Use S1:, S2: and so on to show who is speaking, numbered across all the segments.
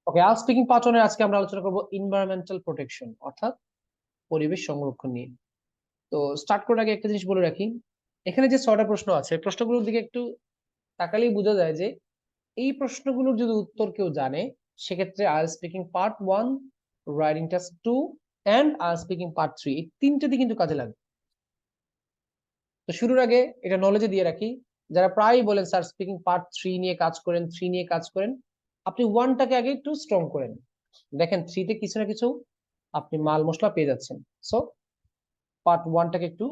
S1: ওকে, আজ speaking part 1 এর আজকে আমরা আলোচনা করব এনভায়রনমেন্টাল প্রোটেকশন অর্থাৎ পরিবেশ সংরক্ষণ নিয়ে। তো স্টার্ট করার আগে একটা জিনিস বলে রাখি, এখানে যে 6টা প্রশ্ন আছে প্রশ্নগুলোর দিকে একটু তাকালেই বোঝা যায় যে এই প্রশ্নগুলোর যদি উত্তর কেউ জানে সেক্ষেত্রে I speaking part 1, writing task 2 and I speaking part 3 এই তিনটে দিয়ে কিন্তু কাজে লাগবে। তো শুরুর আগে এটা নলেজে দিয়ে রাখি, যারা প্রায়ই বলেন স্যার স্পিকিং পার্ট 3 নিয়ে কাজ করেন, 3 নিয়ে কাজ করেন, আপনি 1টাকে আগে একটু স্ট্রং করেন। দেখেন 3 তে কিছু না কিছু আপনি মাল মশলা পেয়ে যাচ্ছেন। সো পার্ট 1টাকে একটু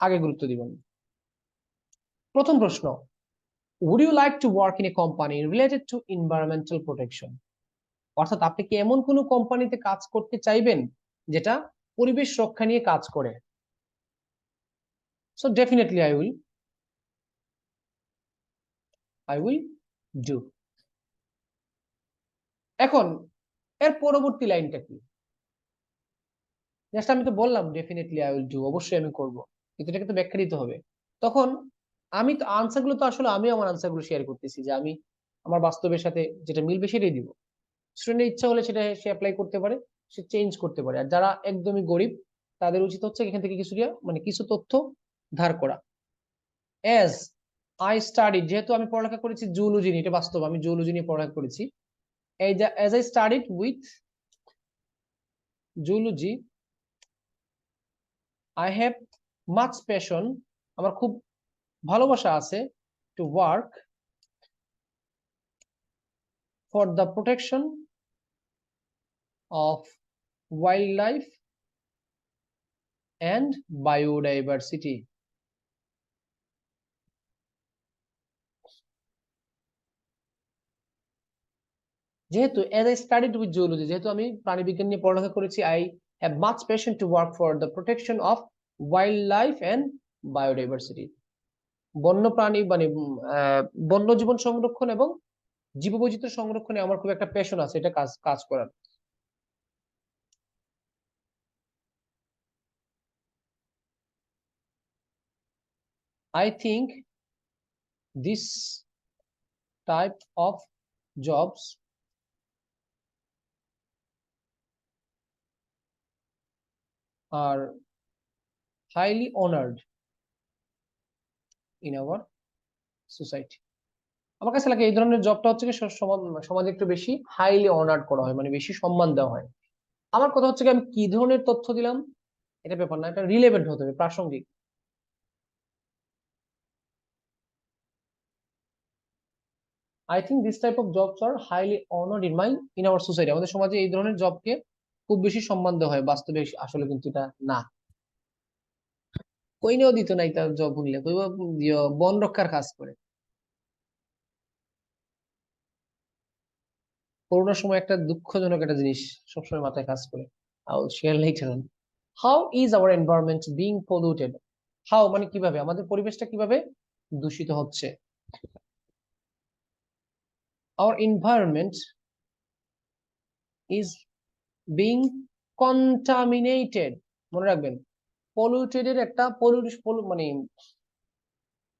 S1: আগে গুরুত্ব দিবেন। প্রথম প্রশ্ন, would you like to work in a company related to environmental protection? অর্থাৎ আপনি কি এমন কোনো কোম্পানিতে কাজ করতে চাইবেন যেটা পরিবেশ রক্ষা নিয়ে কাজ করে? So definitely I will do. এখন এর পরবর্তী লাইনটা কি? জাস্ট আমি তো বললাম ডেফিনেটলি আই উইল ডু, অবশ্যই আমি করব, কিন্তু এটাকে তো ব্যাখ্যা দিতে হবে। তখন আমি তো আনসার গুলো তো আসলে আমি আমার আনসার গুলো শেয়ার করতেছি যে আমি আমার বাস্তবের সাথে যেটা মিলবে সেটাই দিব। স্টুডেন্টের ইচ্ছা হলে সেটা সে অ্যাপ্লাই করতে পারে, সে চেঞ্জ করতে পারে। আর যারা একদমই গরিব তাদের উচিত হচ্ছে এখান থেকে কিছু মানে কিছু তথ্য ধার করা। অ্যাজ আই স্টাডি, যেহেতু আমি পড়ালেখা করেছি জুলজি নিয়ে, এটা বাস্তব, আমি জুলজি নিয়ে পড়ালেখা করেছি। As I studied with zoology I have much passion, আমার খুব ভালোবাসা আছে to work for the protection of wildlife and biodiversity. যেহেতু as I studied with zoology, যেহেতু আমি প্রাণীবিজ্ঞান নিয়ে পড়ালেখা করেছি, I have much passion to work for the protection of wildlife and biodiversity. বন্য প্রাণী মানে বন্য জীবন সংরক্ষণ এবং জীববৈচিত্র্য সংরক্ষণে আমার খুব একটা প্যাশন আছে, এটা কাজ কাজ করার। I think this type of jobs are highly honoured in our society. আমার কাছে লাগে এই ধরনের জবটা হচ্ছে কি সমাজে একটু বেশি হাইলি অনার্ড করা হয়, মানে বেশি সম্মান দেওয়া হয়। আমার কথা হচ্ছে কি আমি কি ধরনের তথ্য দিলাম এটা ব্যাপার না, এটা রিলেভেন্ট হতে হবে, প্রাসঙ্গিক। I think this type of jobs are highly honoured in our society. আমাদের সমাজে এই ধরনের জবকে খুব বেশি সম্মান দেওয়া হয়, বাস্তবে আসলে কিন্তু এটা না। কইনেও দিত নাই তার জব শুনলে কইব বন রক্ষার কাজ করে। করোনার সময় একটা দুঃখজনক একটা জিনিস সবসময় মাথায় কাজ করে। I will share letter on. How is our environment being polluted? How মানে কিভাবে, আমাদের পরিবেশটা কিভাবে দূষিত হচ্ছে। Hour environment is being contaminated. মনে রাখবেন পলিউটেড এর একটা মানে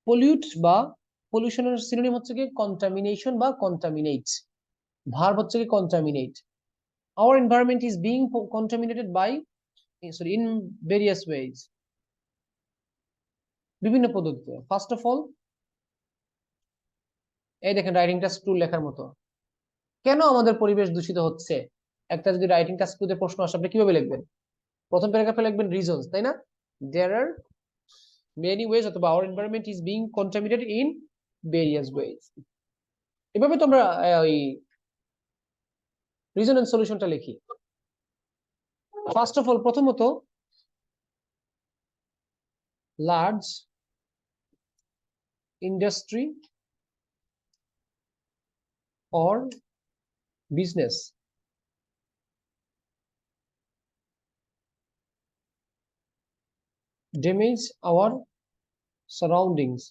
S1: পলিউট বা পলিউশনের সিনোনিম হচ্ছে কি কন্টামিনেশন বা কন্টামিনেট, ভার্ব হচ্ছে কি contaminate. Our environment is being contaminated by sorry in various ways, বিভিন্ন পদ্ধতিতে। ফার্স্ট অফ অল এই দেখেন রাইটিং টাস্ক 2 লেখার মতো, কেন আমাদের পরিবেশ দূষিত হচ্ছে। একটা যদি রাইটিং টাস্ক 2 তে প্রশ্ন আসে আপনি কিভাবে লিখবেন? প্রথম প্যারাগ্রাফে লিখবেন রিজনস, তাই না? দেয়ার আর মেনি ওয়েজ, অথবা our environment is being contaminated in various ways. এভাবে তো আমরা ওই রিজন এন্ড সলিউশনটা লিখি। ফার্স্ট অফ অল প্রথমত large industry or business damage our surroundings,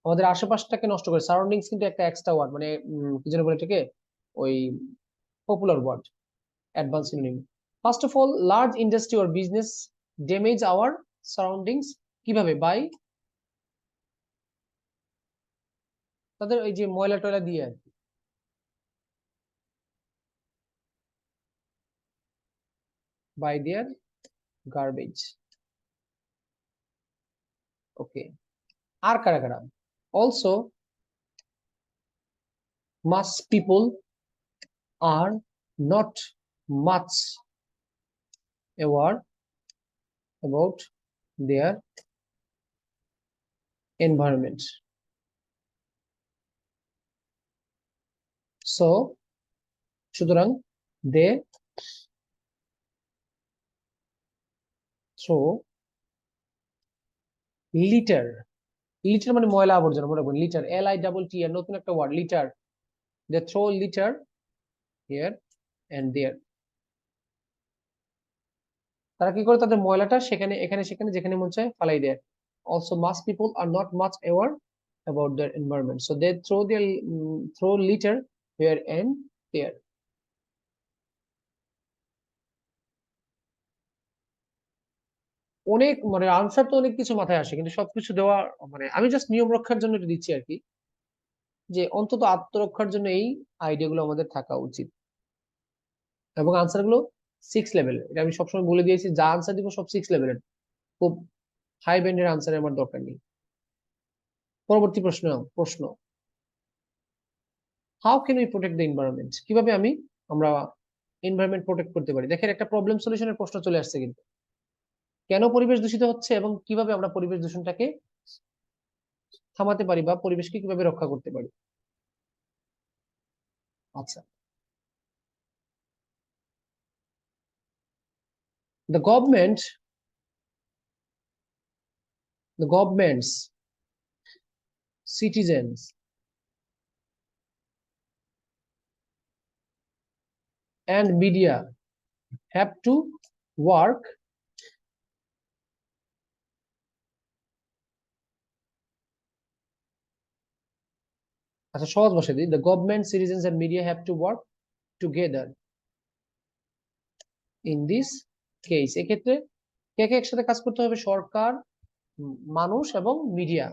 S1: আমাদের আশেপাশটাকে নষ্ট করে। সারাউন্ডিংস কিন্তু একটা এক্সট্রা ওয়ার্ড, মানে কি যেন বলে এটাকে, ওই popular word, advance synonym. First of all large industry or business damage our surroundings, কিভাবে? বাই তাদের ওই যে ময়লা টয়লা দিয়ে আর কি। by their garbage. Okay, আর কারা কারা? Also, most people are not much aware about their environment. So, সুতরাং they throw litter. লিটার মানে ময়লা আবর্জনা, মনে রাখবেন লিটার, LITT, নতুন একটা word litter. they throw litter here and there. তারা কি করে? তাদের ময়লাটা সেখানে এখানে সেখানে যেখানে মন চায় ফালাই দেয়। Also, most people are not much aware about their environment, so they throw litter here and there. অনেক মানে আনসার তো অনেক কিছু মাথায় আসে, কিন্তু সবকিছু দেওয়া মানে আমি জাস্ট নিয়ম রক্ষার জন্য এটা দিচ্ছি আর কি, যে অন্তত আত্মরক্ষার জন্য এই আইডিয়া গুলো আমাদের থাকা উচিত। এবং আনসার গুলো 6 লেভেলের, এটা আমি সবসময় বলে দিয়েছি, যা আনসার দিব সব 6 লেভেলের, খুব হাই ব্যান্ডের আনসার আমার দরকার নেই। পরবর্তী প্রশ্ন, how can we protect the environment? কিভাবে আমরা এনভায়রনমেন্ট প্রোটেক্ট করতে পারি? দেখেন, একটা প্রবলেম সলিউশনের প্রশ্ন চলে আসছে কিন্তু, কেন পরিবেশ দূষিত হচ্ছে এবং কিভাবে আমরা পরিবেশ দূষণটাকে থামাতে পারি বা পরিবেশকে কিভাবে রক্ষা করতে পারি। আচ্ছা, the governments, citizens and media have to work আচ্ছা সহজ ভাষায় দিই, the government, citizens and media have to work together in this case. এক্ষেত্রে কে কে একসাথে কাজ করতে হবে? সরকার, মানুষ এবং media.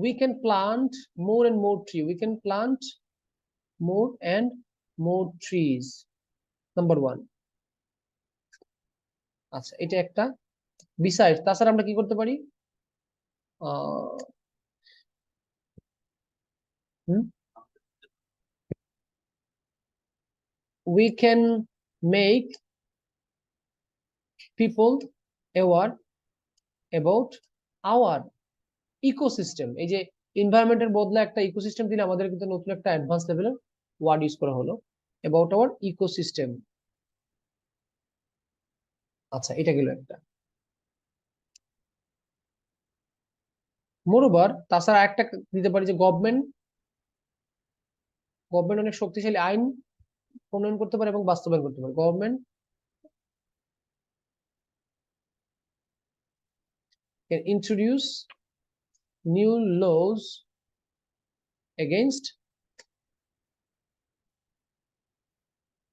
S1: we can plant more and more trees, we can plant more and more trees, number 1। আচ্ছা, এটা একটা বিসাইড। তাছাড়া আমরা কি করতে পারি? আহ we can make people aware about our ecosystem. এই যে এনভায়রনমেন্টের বদলে একটা ইকোসিস্টেম দিলে আমাদের কিন্তু নতুন একটা অ্যাডভান্স লেভেলের ওয়ার্ড ইউজ করা হলো, about our ecosystem। আচ্ছা, এটা গেল একটা। মোরওভার, তাছাড়া একটা দিতে পারি যে গভর্নমেন্ট অনেক শক্তিশালী আইন প্রণয়ন করতে পারে এবং বাস্তবায়ন করতে পারে। Government can introduce new laws against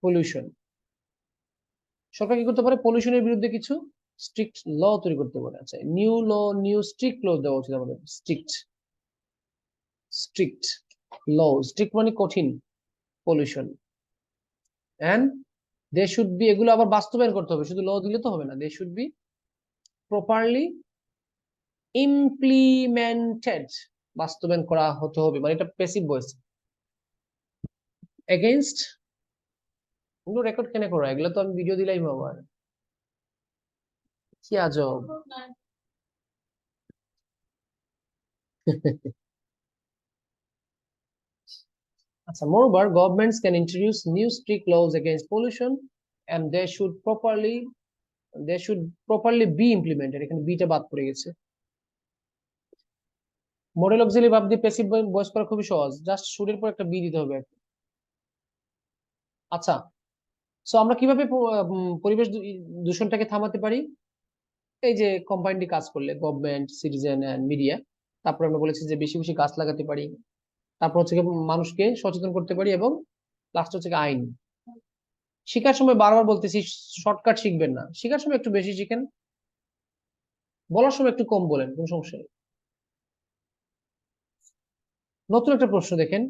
S1: pollution। সরকার কি করতে পারে? পলিউশনের বিরুদ্ধে কিছু স্ট্রিক্ট ল তৈরি করতে পারে। আচ্ছা, নিউ স্ট্রিক্ট ল দেওয়া উচিত আমাদের। স্ট্রিক্ট ল, স্ট্রিক্ট মানে কঠিন, pollution. And they should be, এগুলো আবার বাস্তবায়ন করতে হবে, শুধু ল দিলে তো হবে না, they should be properly implemented, বাস্তবায়ন করা হতে হবে, মানে এটা প্যাসিভ ভয়েস। এগেইনস্ট, এগুলো রেকর্ড কেন করা? এগুলো তো আমি ভিডিও দিলাম আবার, কি আজব। আচ্ছা, moreover, governments can introduce new strict laws against pollution and they should properly be implemented। এখানে বিটা বাদ পড়ে গেছে। মডেল অক্সিলারি ভার্ব দিয়ে প্যাসিভ ভয়েস করা খুবই সহজ, জাস্ট শুডের পর একটা বি দিতে হবে। আচ্ছা, সো আমরা কিভাবে পরিবেশ দূষণটাকে থামাতে পারি? এই যে কম্বাইন্ডলি কাজ করলে, গভর্নমেন্ট, সিটিজেন এন্ড মিডিয়া। তারপর আমরা বলেছি যে বেশি বেশি গাছ লাগাতে পারি, তারপর হচ্ছে মানুষকে সচেতন করতে পারি, এবং লাস্ট হচ্ছে আইন। শেখার সময় বারবার বলতেছি, শর্টকাট শিখবেন না, শেখার সময় একটু বেশি শিখেন, বলার সময় একটু কম বলেন, কোনো সমস্যা নেই। নতুন একটা প্রশ্ন দেখেন,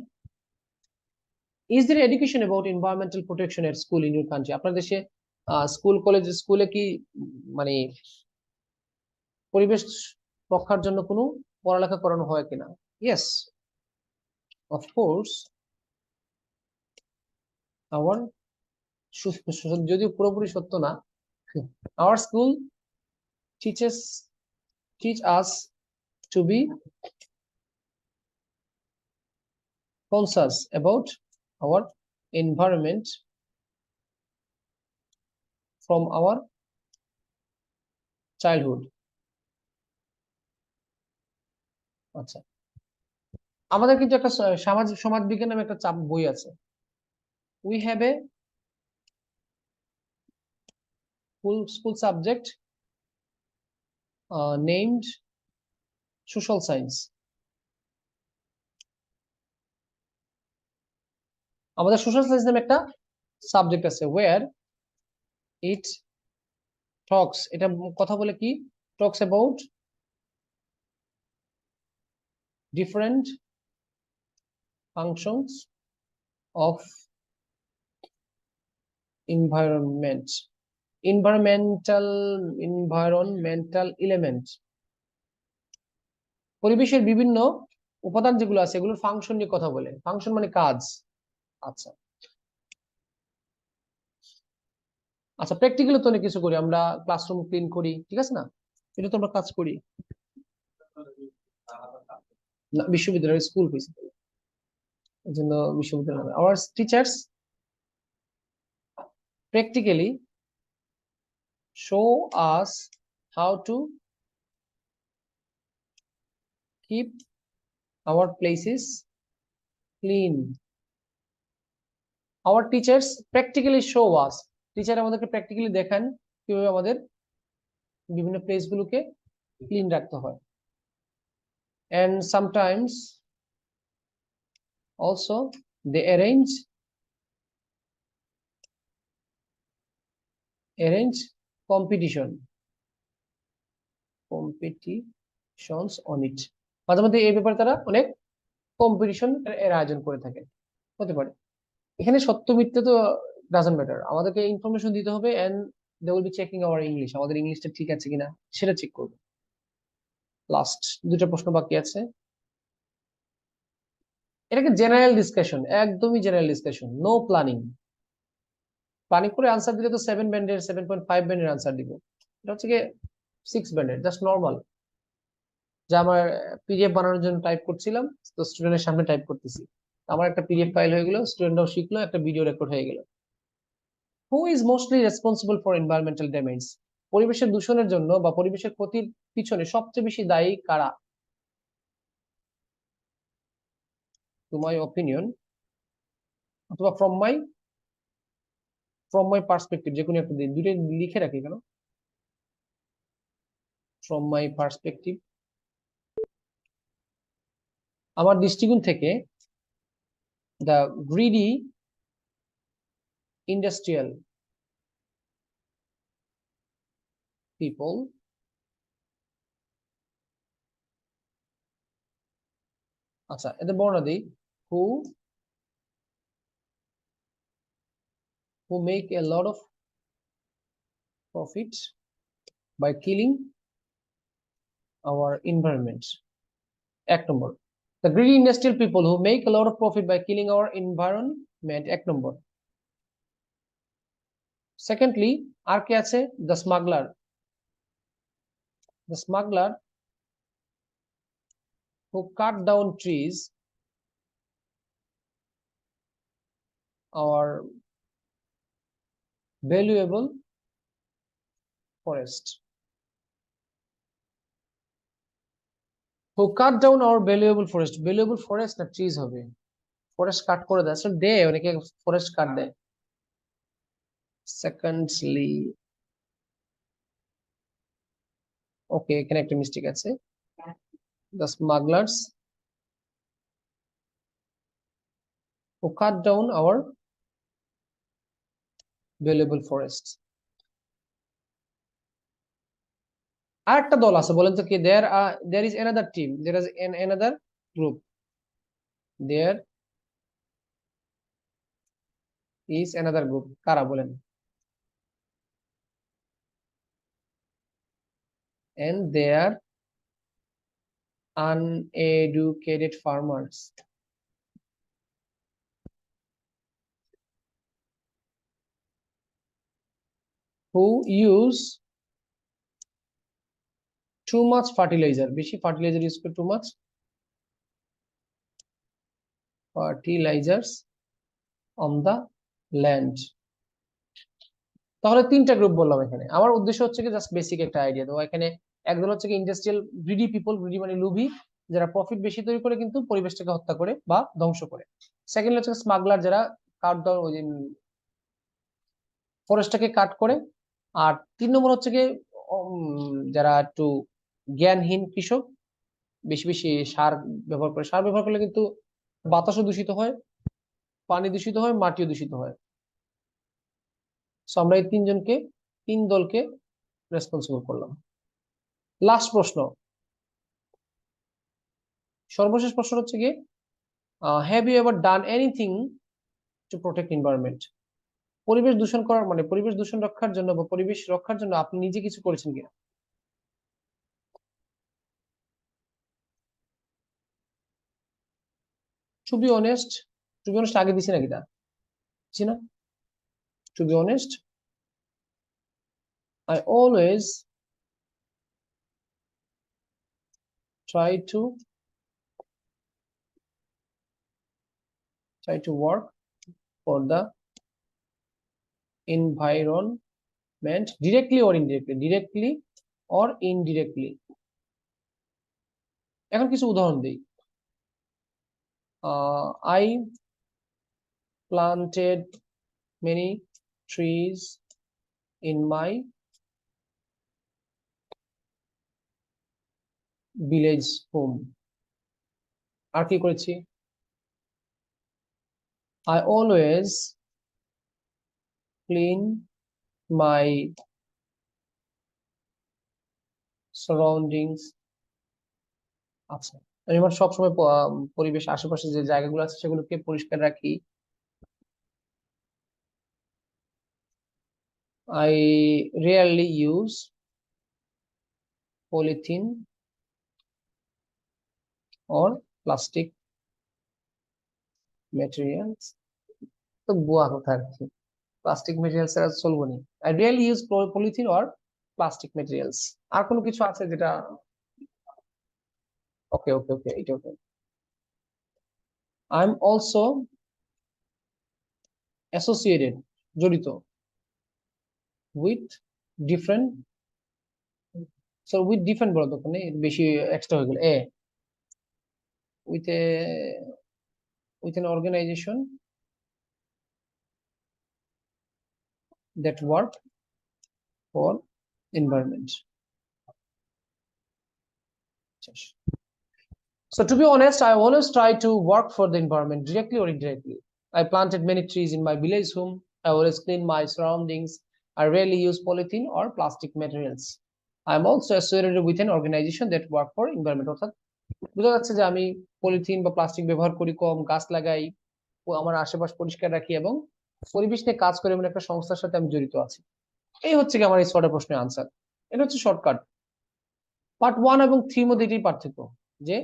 S1: is there education about environmental protection at school in your country? আপনার দেশে স্কুল কলেজ স্কুলে কি মানে পরিবেশ রক্ষার জন্য কোনো পড়ালেখা করানো হয় কিনা? Yes, of course. আওয়ার, যদিও পুরোপুরি সত্য না, our school teach us to be conscious about our environment from our childhood. আচ্ছা, আমাদের কিন্তু একটা সমাজ বিজ্ঞান নামে একটা বই আছে। We have a school subject named social science. আমাদের সোশ্যাল সায়েন্স নামে একটা সাবজেক্ট আছে, where it talks, এটা কথা বলে কি, talks about different functions of environmental element, পরিবেশের বিভিন্ন উপাদান যেগুলো আছে এগুলোর ফাংশন নিয়ে কথা বলে। ফাংশন মানে কাজ। আচ্ছা আচ্ছা, প্র্যাকটিক্যালি তো অনেক কিছু করি আমরা, ক্লাসরুম ক্লিন করি, ঠিক আছে না, এটা তো আমরা কাজ করি না, বিশ্ববিদ্যালয় স্কুল হয়েছে এই জন্য বিশ্ববিদ্যালয়। Our teachers practically show us how to keep our places clean. Our teachers practically show us, teacher আমাদেরকে প্র্যাকটিক্যালি দেখান কিভাবে আমাদের বিভিন্ন প্লেস গুলোকে ক্লিন রাখতে হয়। and sometimes also they arrange competitions on it, মাঝে মধ্যে এই ব্যাপারে তারা অনেক কম্পিটিশন এর আয়োজন করে থাকে, হতে পারে। এখানে সত্য মিথ্যা তো ডাজন্ট ম্যাটার, আমাদেরকে ইনফরমেশন দিতে হবে and they will be checking our English, আমাদের ইংলিশটা ঠিক আছে কিনা সেটা চেক করবে। লাস্ট দুটো প্রশ্ন বাকি আছে, এটাকে জেনারেল ডিসকাশন, একদমই general discussion, no planning. Planning করে আনসার দিলে তো 7 ব্যান্ডের 7.5 ব্যান্ডের আনসার দিব, এটা হচ্ছে কি 6 ব্যান্ডের, জাস্ট নর্মাল, যা আমার পিডিএফ বানানোর জন্য টাইপ করছিলাম তো স্টুডেন্টের সামনে টাইপ করতেছি, আমার একটা পিডিএফ ফাইল হয়ে গেল, স্টুডেন্টরাও শিখলো, একটা ভিডিও রেকর্ড হয়ে গেল। Who is mostly responsible for environmental damage? পরিবেশের দূষণের জন্য বা পরিবেশের ক্ষতির পিছনে সবচেয়ে বেশি দায়ী কারা? টু মাই অপিনিয়ন অথবা ফ্রম মাই পার্সপেক্টিভ, যে কোনো একটা দিন দুটো লিখে রাখি কেন, ফ্রম মাই পার্সপেক্টিভ, আমার দৃষ্টিকোণ থেকে দ্য গ্রিডি ইন্ডাস্ট্রিয়াল পিপল আচ্ছা এদের বর্ণনা দিই, হু make a lot of profit by killing our environment. এক নম্বর, the greedy industrial people who make a lot of profit by killing our environment, এক নম্বর। সেকেন্ডলি আর কে আছে, the smuggler who cut down trees our valuable forest, who cut down our valuable forest না trees হবে, forest কাট করে দেয়, আসলে দেয় অনেকে, forest কাট দেয়। সেকেন্ডলি ওকে, এখানে একটা মিস্টেক আছে, the smugglers who cut down our valuable forests. আর একটা দল আছে, বলেন তো কি, there is another team, there is another group, there is another group, কারা বলেন? And they are uneducated farmers who use too much fertilizer, বেশি ফার্টিলাইজার ইউজ করে, too much fertilizers on the land. তাহলে তিনটা গ্রুপ বললাম এখানে। আমার উদ্দেশ্য হচ্ছে কি জাস্ট বেসিক একটা আইডিয়া দেবো। এখানে একদল হচ্ছে কি ইন্ডাস্ট্রিয়াল গ্রিডি পিপল, গ্রিডি মানে লুভি, যারা প্রফিট বেশি তৈরি করে কিন্তু পরিবেশটাকে হত্যা করে বা ধ্বংস করে। সেকেন্ড হচ্ছে স্মাগলার, যারা কাট ওই যে ফরেস্টটাকে কাট করে। আর 3 নম্বর হচ্ছে কি যারা একটু জ্ঞানহীন কৃষক, বেশি বেশি সার ব্যবহার করে। সার ব্যবহার করলে কিন্তু বাতাসও দূষিত হয়, পানি দূষিত হয়, মাটিও দূষিত হয়। সো আমরা এই তিন দলকে রেসপন্সিবল করলাম। লাস্ট প্রশ্ন, সর্বশেষ প্রশ্ন হচ্ছে কি, have you ever done anything to protect environment? পরিবেশ দূষণ করার মানে পরিবেশ দূষণ রক্ষার জন্য বা পরিবেশ রক্ষার জন্য আপনি নিজে কিছু করেছেন কিনা? টু বি অনেস্ট, আগে দিছি নাকি? তা জি না। To be honest, I always try to work for the environment directly or indirectly. এখন কিছু উদাহরণ দিই। I planted many trees in my village home. আর কি করেছি? I always clean my surroundings. আচ্ছা, আমি আমার সবসময় পরিবেশ আশেপাশে যে জায়গাগুলো আছে সেগুলোকে পরিষ্কার রাখি। I rarely use polythene or plastic materials. তো বুয়া কথা আর কি, প্লাস্টিক মেটেরিয়ালস এর চলবো নি। I rarely use polythene or plastic materials. আর কোনো কিছু আছে যেটা? ওকে ওকে ওকে, এটা ওকে। I'm also associated, জড়িত, with different, so with different বলো তো, ওখানে বেশি এক্সট্রা হয়ে গেল। with an organization that work for environment. So to be honest, I always try to work for the environment directly or indirectly. I planted many trees in my village home. I always clean my surroundings. I rarely use polythene or plastic materials. I am also associated with an organization that work for environment. অর্থাৎ বোঝা যাচ্ছে যে আমি polythene বা plastic ব্যবহার করি কম, গাছ লাগাই, আমার আশেপাশ পরিষ্কার রাখি এবং পরিবেশ নিয়ে কাজ করে এমন একটা সংস্থার সাথে আমি জড়িত আছি। এই হচ্ছে কি আমার এই 6টা প্রশ্নের আনসার। এটা হচ্ছে শর্টকাট। পার্ট 1 এবং 3 মধ্যে এটাই পার্থক্য, যে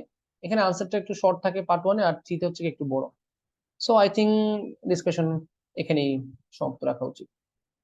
S1: এখানে আনসারটা একটু শর্ট থাকে পার্ট 1 এ, আর 3 তে হচ্ছে একটু বড়। সো আই থিঙ্ক ডিসকাশন এখানেই সমাপ্ত রাখা উচিত।